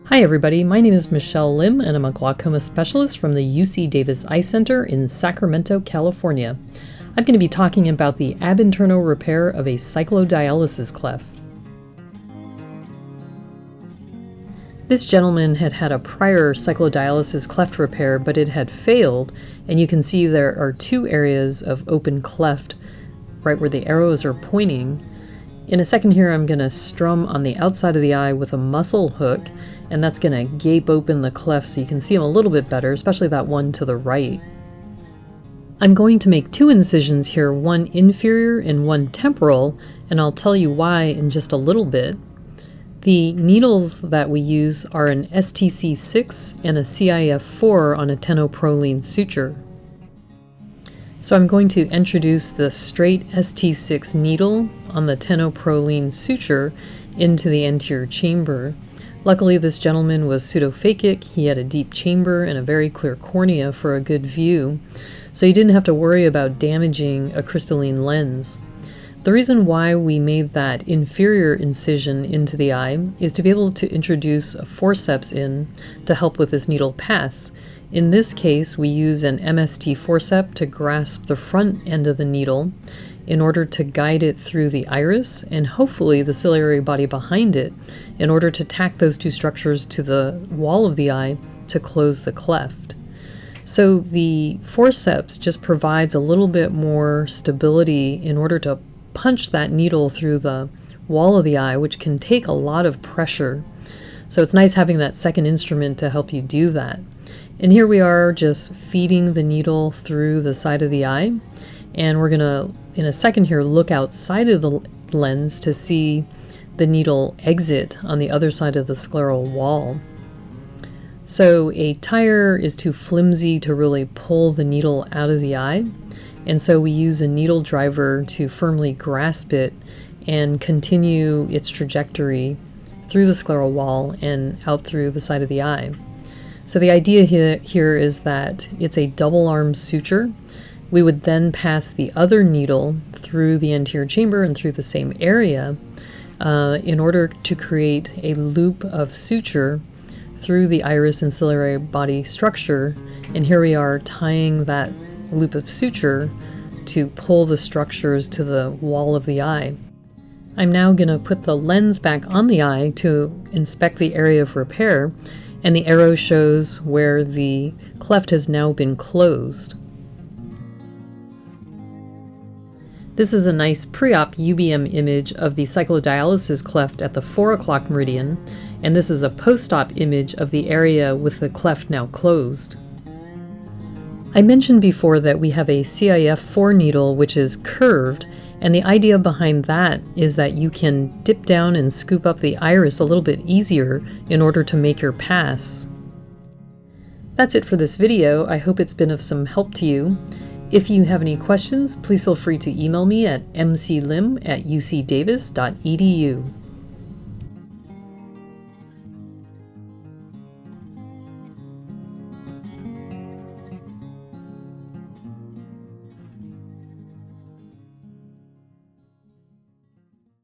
Hi everybody, my name is Michelle Lim and I'm a glaucoma specialist from the UC Davis Eye Center in Sacramento, California. I'm going to be talking about the ab interno repair of a cyclodialysis cleft. This gentleman had had a prior cyclodialysis cleft repair, but it had failed, and you can see there are two areas of open cleft right where the arrows are pointing. In a second here, I'm going to strum on the outside of the eye with a muscle hook, and that's going to gape open the cleft so you can see them a little bit better, especially that one to the right. I'm going to make two incisions here, one inferior and one temporal, and I'll tell you why in just a little bit. The needles that we use are an STC6 and a CIF4 on a tenoproline suture. So I'm going to introduce the straight ST6 needle on the tenoproline suture into the anterior chamber. Luckily, this gentleman was pseudophakic. He had a deep chamber and a very clear cornea for a good view, so he didn't have to worry about damaging a crystalline lens. The reason why we made that inferior incision into the eye is to be able to introduce a forceps in to help with this needle pass. In this case, we use an MST forceps to grasp the front end of the needle in order to guide it through the iris and hopefully the ciliary body behind it in order to tack those two structures to the wall of the eye to close the cleft. So the forceps just provides a little bit more stability in order to punch that needle through the wall of the eye, which can take a lot of pressure. So it's nice having that second instrument to help you do that. And here we are just feeding the needle through the side of the eye, and we're gonna, in a second here, look outside of the lens to see the needle exit on the other side of the scleral wall. So a tire is too flimsy to really pull the needle out of the eye, and so we use a needle driver to firmly grasp it and continue its trajectory through the scleral wall and out through the side of the eye. So the idea here is that it's a double arm suture. We would then pass the other needle through the anterior chamber and through the same area in order to create a loop of suture through the iris and ciliary body structure. And here we are tying that loop of suture to pull the structures to the wall of the eye. I'm now going to put the lens back on the eye to inspect the area of repair, and the arrow shows where the cleft has now been closed. This is a nice pre-op UBM image of the cyclodialysis cleft at the 4 o'clock meridian, and this is a post-op image of the area with the cleft now closed. I mentioned before that we have a CIF4 needle which is curved, and the idea behind that is that you can dip down and scoop up the iris a little bit easier in order to make your pass. That's it for this video. I hope it's been of some help to you. If you have any questions, please feel free to email me at mclim@ucdavis.edu.